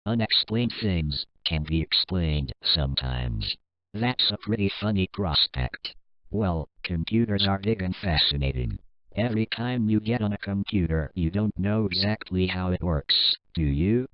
Unexplained things can be explained sometimes. That's a pretty funny prospect. Well, computers are big and fascinating. Every time you get on a computer, you don't know exactly how it works, do you?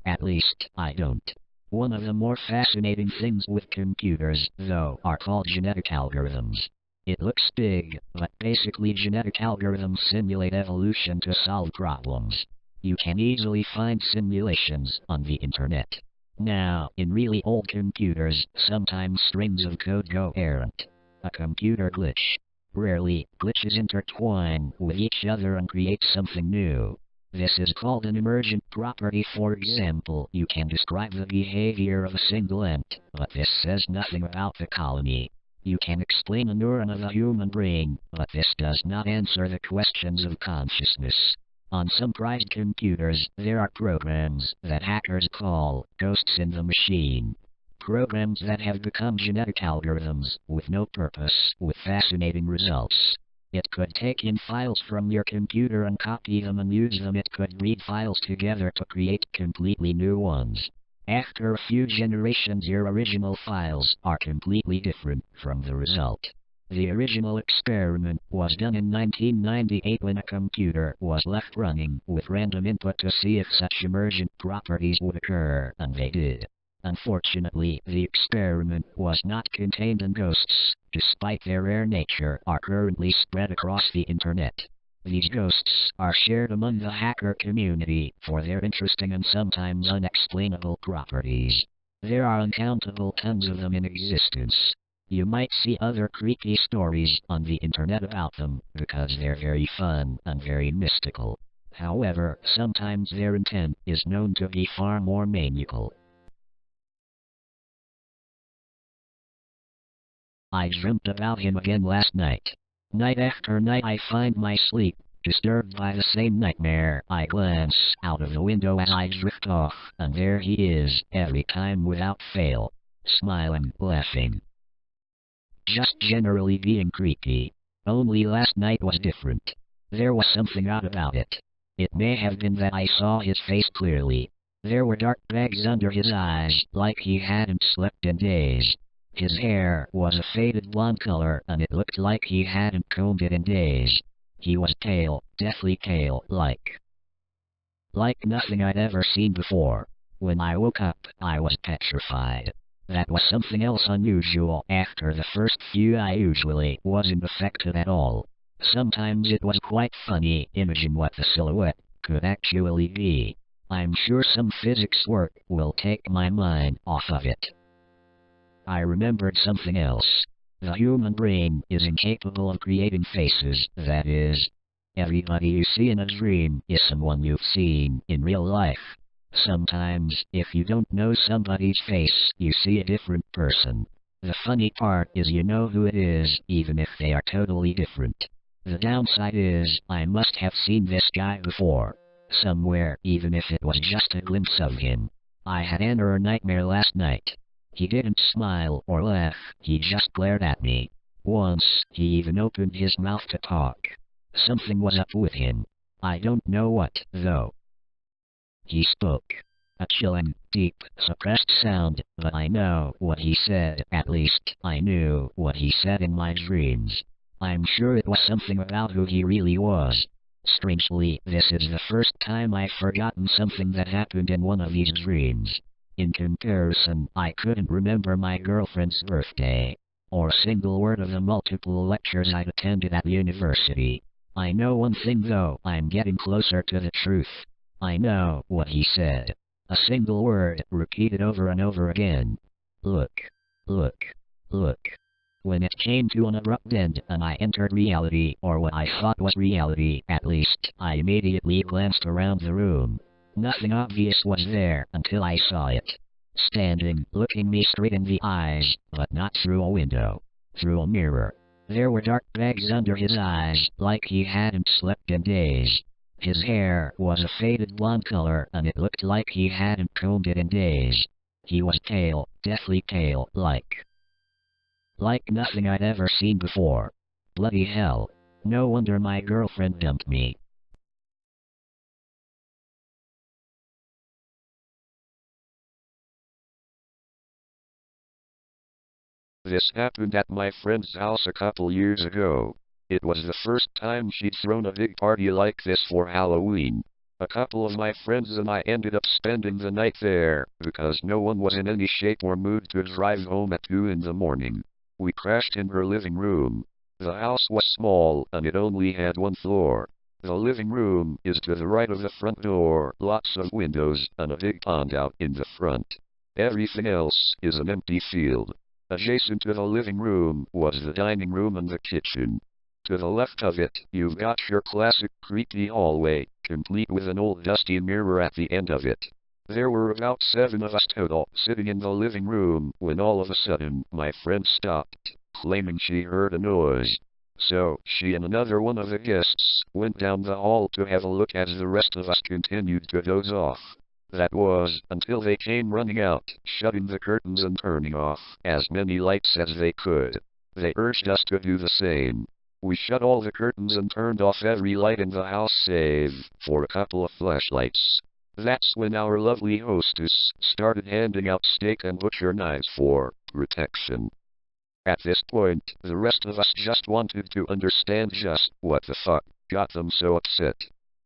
At least, I don't. One of the more fascinating things with computers, though, are called genetic algorithms. It looks big, but basically genetic algorithms simulate evolution to solve problems. You can easily find simulations on the internet. Now, in really old computers, sometimes strings of code go errant. A computer glitch. Rarely, glitches intertwine with each other and create something new. This is called an emergent property. For example, you can describe the behavior of a single ant, but this says nothing about the colony. You can explain a neuron of a human brain, but this does not answer the questions of consciousness. On some prized computers, there are programs that hackers call ghosts in the machine. Programs that have become genetic algorithms, with no purpose, with fascinating results. It could take in files from your computer and copy them and use them. It could read files together to create completely new ones. After a few generations, your original files are completely different from the result. The original experiment was done in 1998 when a computer was left running with random input to see if such emergent properties would occur, and they did. Unfortunately, the experiment was not contained, and ghosts, despite their rare nature, are currently spread across the internet. These ghosts are shared among the hacker community for their interesting and sometimes unexplainable properties. There are uncountable tons of them in existence. You might see other creepy stories on the internet about them, because they're very fun and very mystical. However, sometimes their intent is known to be far more maniacal. I dreamt about him again last night. Night after night I find my sleep disturbed by the same nightmare. I glance out of the window as I drift off, and there he is, every time without fail. Smiling, laughing. Just generally being creepy. Only last night was different. There was something odd about it. It may have been that I saw his face clearly. There were dark bags under his eyes, like he hadn't slept in days. His hair was a faded blonde color, and it looked like he hadn't combed it in days. He was pale, deathly pale, like nothing I'd ever seen before. When I woke up, I was petrified. That was something else unusual. After the first few, I usually wasn't affected at all. Sometimes it was quite funny. Imagine what the silhouette could actually be. I'm sure some physics work will take my mind off of it. I remembered something else. The human brain is incapable of creating faces, that is, everybody you see in a dream is someone you've seen in real life. Sometimes, if you don't know somebody's face, you see a different person. The funny part is you know who it is, even if they are totally different. The downside is, I must have seen this guy before. Somewhere, even if it was just a glimpse of him. I had an error nightmare last night. He didn't smile or laugh, he just glared at me. Once, he even opened his mouth to talk. Something was up with him. I don't know what, though. He spoke. A chilling, deep, suppressed sound, but I know what he said. At least, I knew what he said in my dreams. I'm sure it was something about who he really was. Strangely, this is the first time I've forgotten something that happened in one of these dreams. In comparison, I couldn't remember my girlfriend's birthday, or a single word of the multiple lectures I'd attended at university. I know one thing though, I'm getting closer to the truth. I know what he said. A single word, repeated over and over again. Look. Look. Look. When it came to an abrupt end and I entered reality, or what I thought was reality, at least, I immediately glanced around the room. Nothing obvious was there until I saw it. Standing, looking me straight in the eyes, but not through a window. Through a mirror. There were dark bags under his eyes, like he hadn't slept in days. His hair was a faded blonde color, and it looked like he hadn't combed it in days. He was pale, deathly pale, like nothing I'd ever seen before. Bloody hell. No wonder my girlfriend dumped me. This happened at my friend's house a couple years ago. It was the first time she'd thrown a big party like this for Halloween. A couple of my friends and I ended up spending the night there, because no one was in any shape or mood to drive home at 2 in the morning. We crashed in her living room. The house was small, and it only had one floor. The living room is to the right of the front door, lots of windows, and a big pond out in the front. Everything else is an empty field. Adjacent to the living room was the dining room and the kitchen. To the left of it, you've got your classic creepy hallway, complete with an old dusty mirror at the end of it. There were about 7 of us total, sitting in the living room, when all of a sudden, my friend stopped, claiming she heard a noise. So, she and another one of the guests went down the hall to have a look as the rest of us continued to doze off. That was, until they came running out, shutting the curtains and turning off as many lights as they could. They urged us to do the same. We shut all the curtains and turned off every light in the house save for a couple of flashlights. That's when our lovely hostess started handing out steak and butcher knives for protection. At this point, the rest of us just wanted to understand just what the fuck got them so upset.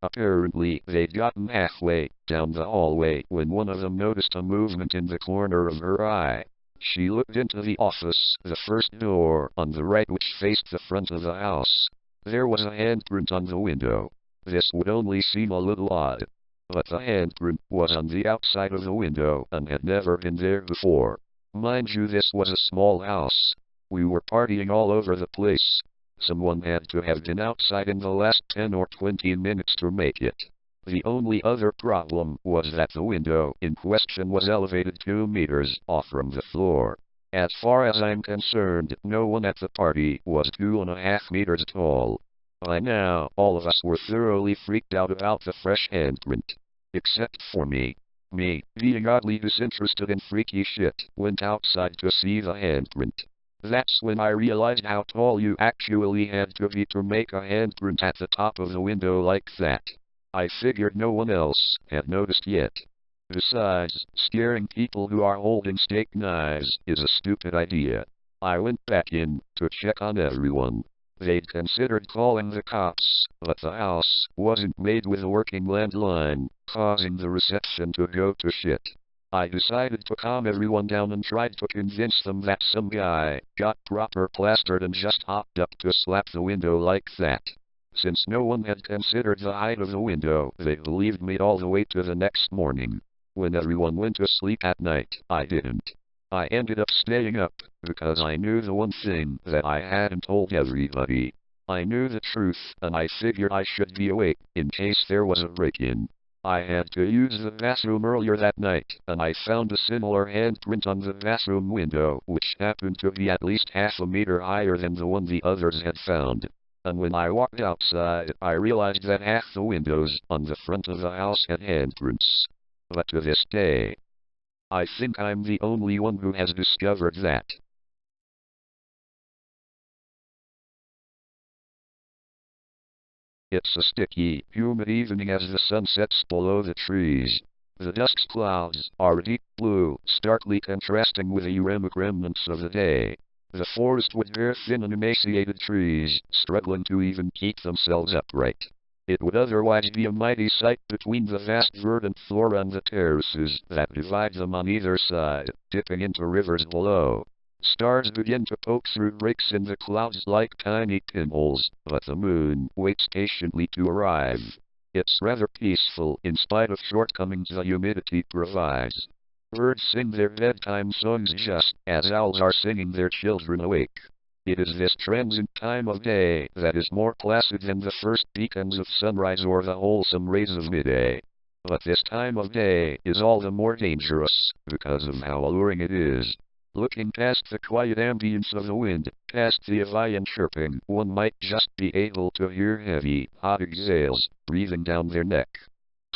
Apparently, they'd gotten halfway down the hallway when one of them noticed a movement in the corner of her eye. She looked into the office, the first door on the right which faced the front of the house. There was a handprint on the window. This would only seem a little odd, but the handprint was on the outside of the window and had never been there before. Mind you, this was a small house. We were partying all over the place. Someone had to have been outside in the last 10 or 20 minutes to make it. The only other problem was that the window in question was elevated 2 meters off from the floor. As far as I'm concerned, no one at the party was 2.5 meters tall. By now, all of us were thoroughly freaked out about the fresh handprint. Except for me. Me, being oddly disinterested in freaky shit, went outside to see the handprint. That's when I realized how tall you actually had to be to make a handprint at the top of the window like that. I figured no one else had noticed yet. Besides, scaring people who are holding steak knives is a stupid idea. I went back in to check on everyone. They'd considered calling the cops, but the house wasn't made with a working landline, causing the reception to go to shit. I decided to calm everyone down and tried to convince them that some guy got proper plastered and just hopped up to slap the window like that. Since no one had considered the height of the window, they believed me all the way to the next morning. When everyone went to sleep at night, I didn't. I ended up staying up, because I knew the one thing that I hadn't told everybody. I knew the truth, and I figured I should be awake, in case there was a break-in. I had to use the bathroom earlier that night, and I found a similar handprint on the bathroom window, which happened to be at least half a meter higher than the one the others had found. And when I walked outside, I realized that half the windows on the front of the house had handprints. But to this day, I think I'm the only one who has discovered that. It's a sticky, humid evening as the sun sets below the trees. The dusk clouds are deep blue, starkly contrasting with the eremic remnants of the day. The forest would bear thin and emaciated trees, struggling to even keep themselves upright. It would otherwise be a mighty sight between the vast verdant flora and the terraces that divide them on either side, dipping into rivers below. Stars begin to poke through breaks in the clouds like tiny pinholes, but the moon waits patiently to arrive. It's rather peaceful in spite of shortcomings the humidity provides. Birds sing their bedtime songs just as owls are singing their children awake. It is this transient time of day that is more placid than the first beacons of sunrise or the wholesome rays of midday. But this time of day is all the more dangerous because of how alluring it is. Looking past the quiet ambience of the wind, past the avian chirping, one might just be able to hear heavy, hot exhales breathing down their neck.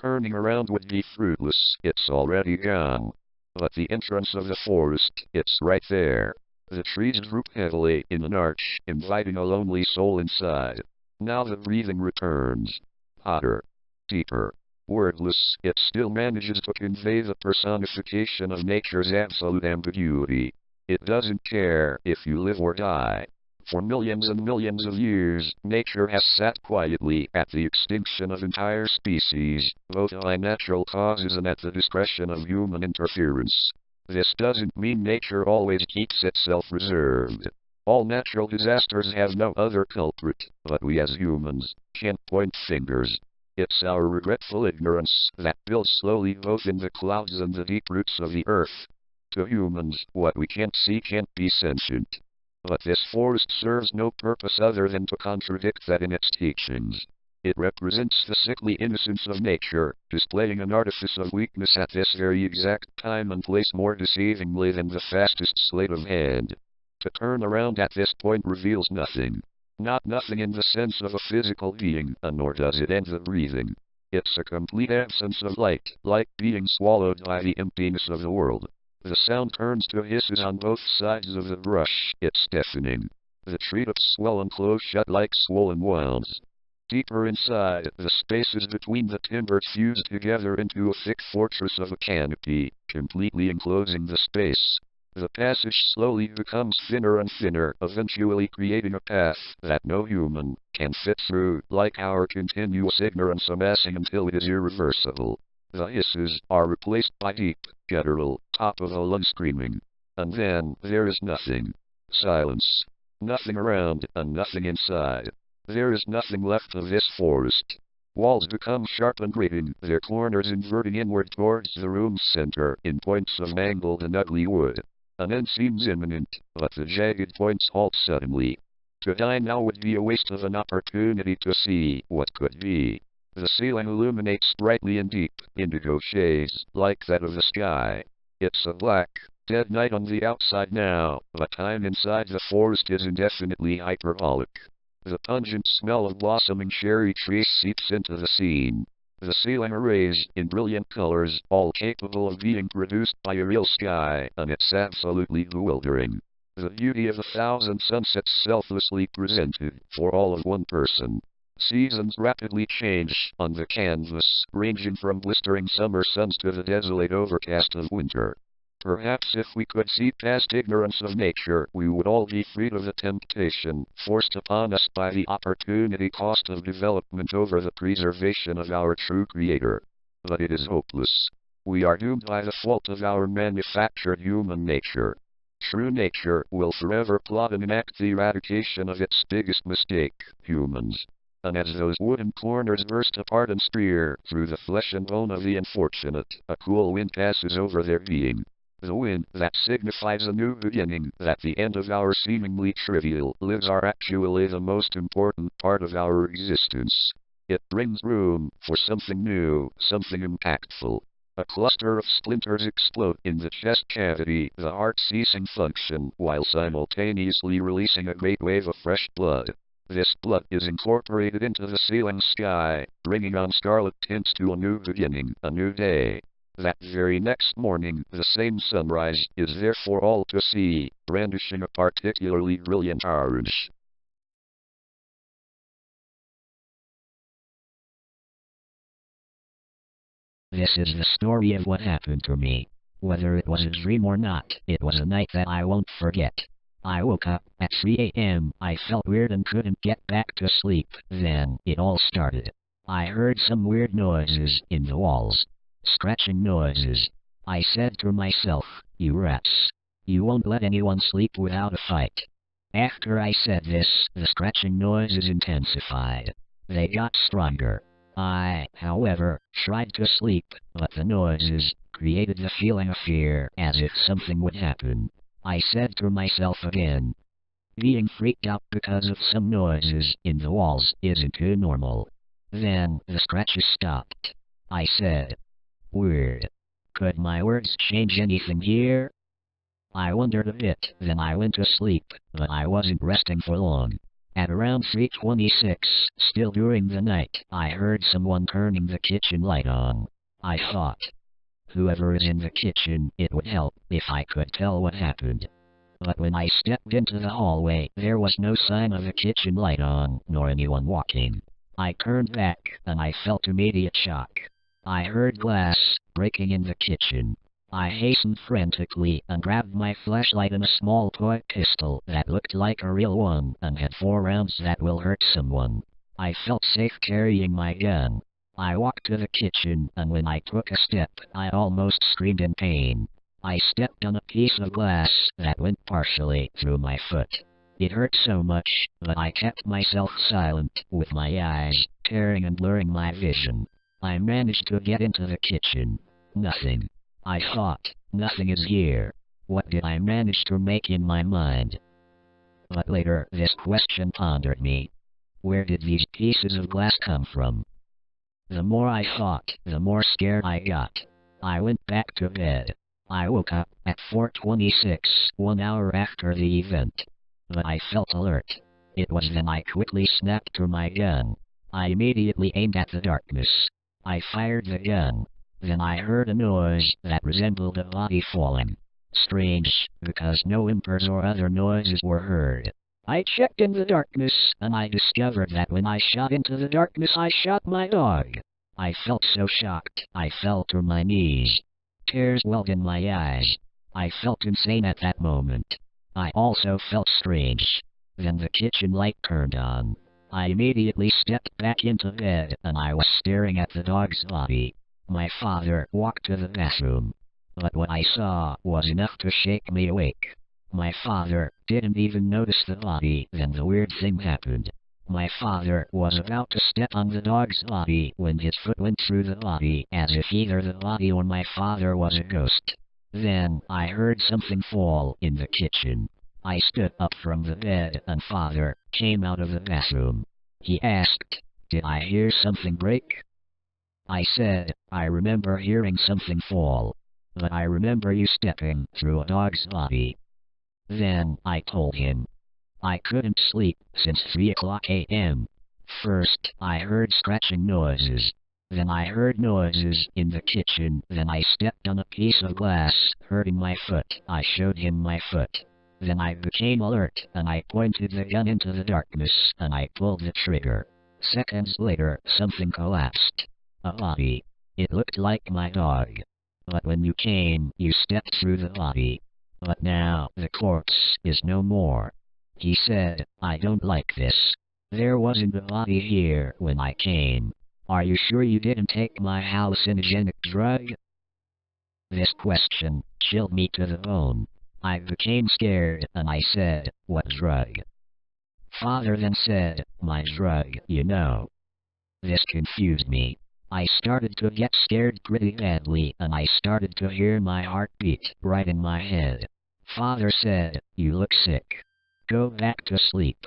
Turning around would be fruitless, it's already gone. But the entrance of the forest, it's right there. The trees droop heavily in an arch, inviting a lonely soul inside. Now the breathing returns. Hotter. Deeper. Wordless, it still manages to convey the personification of nature's absolute ambiguity. It doesn't care if you live or die. For millions and millions of years, nature has sat quietly at the extinction of entire species, both by natural causes and at the discretion of human interference. This doesn't mean nature always keeps itself reserved. All natural disasters have no other culprit, but we as humans can't point fingers. It's our regretful ignorance that builds slowly both in the clouds and the deep roots of the earth. To humans, what we can't see can't be sentient. But this forest serves no purpose other than to contradict that in its teachings. It represents the sickly innocence of nature, displaying an artifice of weakness at this very exact time and place more deceivingly than the fastest sleight of hand. To turn around at this point reveals nothing. Not nothing in the sense of a physical being, nor does it end the breathing. It's a complete absence of light, like being swallowed by the emptiness of the world. The sound turns to hisses on both sides of the brush, it's deafening. The treetops swell and close shut like swollen wounds. Deeper inside, the spaces between the timbers fuse together into a thick fortress of a canopy, completely enclosing the space. The passage slowly becomes thinner and thinner, eventually creating a path that no human can fit through, like our continuous ignorance amassing until it is irreversible. The hisses are replaced by deep, guttural, top-of-the-lung screaming. And then, there is nothing. Silence. Nothing around, and nothing inside. There is nothing left of this forest. Walls become sharp and grating, their corners inverting inward towards the room's center in points of mangled and ugly wood. An end seems imminent, but the jagged points halt suddenly. To die now would be a waste of an opportunity to see what could be. The ceiling illuminates brightly in deep, indigo shades, like that of the sky. It's a black, dead night on the outside now, but time inside the forest is indefinitely hyperbolic. The pungent smell of blossoming cherry trees seeps into the scene. The ceiling arrays, in brilliant colors, all capable of being produced by a real sky, and it's absolutely bewildering. The beauty of 1,000 sunsets selflessly presented, for all of one person. Seasons rapidly change on the canvas, ranging from blistering summer suns to the desolate overcast of winter. Perhaps if we could see past ignorance of nature, we would all be freed of the temptation forced upon us by the opportunity cost of development over the preservation of our true creator. But it is hopeless. We are doomed by the fault of our manufactured human nature. True nature will forever plot and enact the eradication of its biggest mistake, humans. And as those wooden corners burst apart and spear through the flesh and bone of the unfortunate, a cool wind passes over their being. The wind that signifies a new beginning, that the end of our seemingly trivial lives are actually the most important part of our existence. It brings room for something new, something impactful. A cluster of splinters explode in the chest cavity, the heart ceasing function, while simultaneously releasing a great wave of fresh blood. This blood is incorporated into the ceiling sky, bringing on scarlet tints to a new beginning, a new day. That very next morning, the same sunrise is there for all to see, brandishing a particularly brilliant orange. This is the story of what happened to me. Whether it was a dream or not, it was a night that I won't forget. I woke up at 3 a.m. I felt weird and couldn't get back to sleep. Then it all started. I heard some weird noises in the walls. Scratching noises. I said to myself, you rats. You won't let anyone sleep without a fight. After I said this, the scratching noises intensified. They got stronger. I, however, tried to sleep, but the noises created the feeling of fear, as if something would happen. I said to myself again, being freaked out because of some noises in the walls isn't too normal. Then the scratches stopped. I said, weird. Could my words change anything here? I wondered a bit, then I went to sleep, but I wasn't resting for long. At around 3:26, still during the night, I heard someone turning the kitchen light on. I thought, whoever is in the kitchen, it would help if I could tell what happened. But when I stepped into the hallway, there was no sign of the kitchen light on, nor anyone walking. I turned back, and I felt immediate shock. I heard glass breaking in the kitchen. I hastened frantically and grabbed my flashlight and a small toy pistol that looked like a real one and had 4 rounds that will hurt someone. I felt safe carrying my gun. I walked to the kitchen, and when I took a step, I almost screamed in pain. I stepped on a piece of glass that went partially through my foot. It hurt so much, but I kept myself silent, with my eyes tearing and blurring my vision. I managed to get into the kitchen. Nothing. I thought, nothing is here. What did I manage to make in my mind? But later this question pondered me. Where did these pieces of glass come from? The more I thought, the more scared I got. I went back to bed. I woke up at 4:26, 1 hour after the event. But I felt alert. It was then I quickly snapped to my gun. I immediately aimed at the darkness. I fired the gun. Then I heard a noise that resembled a body falling. Strange, because no whimpers or other noises were heard. I checked in the darkness, and I discovered that when I shot into the darkness I shot my dog. I felt so shocked, I fell to my knees. Tears welled in my eyes. I felt insane at that moment. I also felt strange. Then the kitchen light turned on. I immediately stepped back into bed, and I was staring at the dog's body. My father walked to the bathroom. But what I saw was enough to shake me awake. My father didn't even notice the body. Then the weird thing happened. My father was about to step on the dog's body when his foot went through the body, as if either the body or my father was a ghost. Then I heard something fall in the kitchen. I stood up from the bed, and father came out of the bathroom. He asked, "Did I hear something break?" I said, "I remember hearing something fall. But I remember you stepping through a dog's body." Then I told him. I couldn't sleep since 3 a.m. First, I heard scratching noises. Then I heard noises in the kitchen. Then I stepped on a piece of glass, hurting my foot. I showed him my foot. Then I became alert, and I pointed the gun into the darkness, and I pulled the trigger. Seconds later, something collapsed. A body. It looked like my dog. But when you came, you stepped through the body. But now, the corpse is no more. He said, "I don't like this. There wasn't a body here when I came. Are you sure you didn't take my hallucinogenic drug?" This question chilled me to the bone. I became scared, and I said, "What drug?" Father then said, "My drug, you know." This confused me. I started to get scared pretty badly, and I started to hear my heart beat right in my head. Father said, "You look sick. Go back to sleep."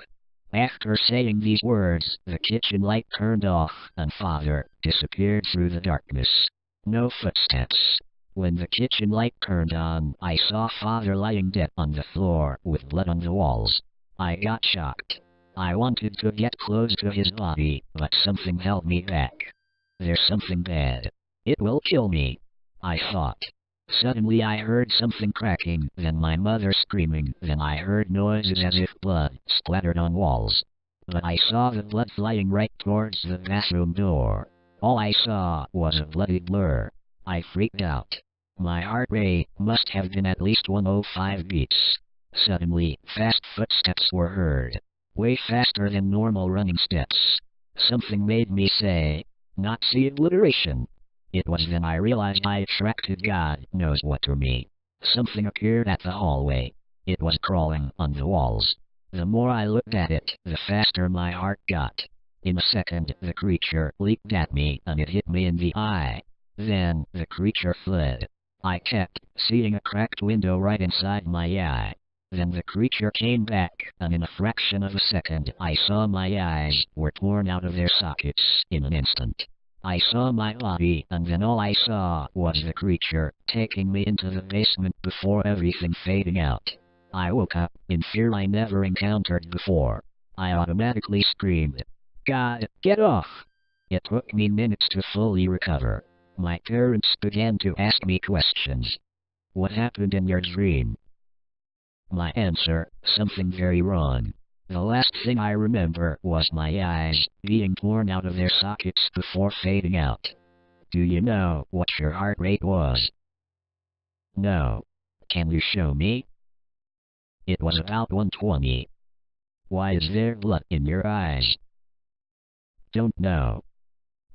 After saying these words, the kitchen light turned off, and father disappeared through the darkness. No footsteps. When the kitchen light turned on, I saw father lying dead on the floor with blood on the walls. I got shocked. I wanted to get close to his body, but something held me back. There's something bad. It will kill me, I thought. Suddenly I heard something cracking, then my mother screaming, then I heard noises as if blood splattered on walls. But I saw the blood flying right towards the bathroom door. All I saw was a bloody blur. I freaked out. My heart rate must have been at least 105 beats. Suddenly, fast footsteps were heard. Way faster than normal running steps. Something made me say, "Nazi obliteration." It was then I realized I attracted God knows what to me. Something appeared at the hallway. It was crawling on the walls. The more I looked at it, the faster my heart got. In a second, the creature leaped at me, and it hit me in the eye. Then, the creature fled. I kept seeing a cracked window right inside my eye. Then the creature came back, and in a fraction of a second, I saw my eyes were torn out of their sockets in an instant. I saw my body, and then all I saw was the creature taking me into the basement before everything fading out. I woke up in fear I never encountered before. I automatically screamed, "God, get off!" It took me minutes to fully recover. My parents began to ask me questions. "What happened in your dream?" My answer, something very wrong. The last thing I remember was my eyes being torn out of their sockets before fading out. Do you know what your heart rate was? No. Can you show me? It was about 1:20. Why is there blood in your eyes? Don't know.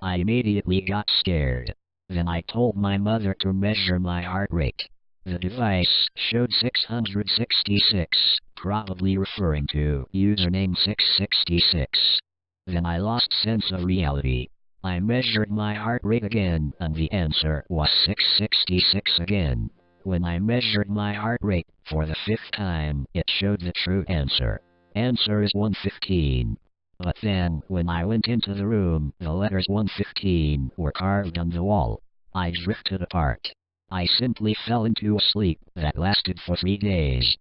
I immediately got scared. Then I told my mother to measure my heart rate. The device showed 666, probably referring to username 666. Then I lost sense of reality. I measured my heart rate again, and the answer was 666 again. When I measured my heart rate for the 5th time, it showed the true answer. Answer is 115. But then, when I went into the room, the letters 115 were carved on the wall. I drifted apart. I simply fell into a sleep that lasted for 3 days.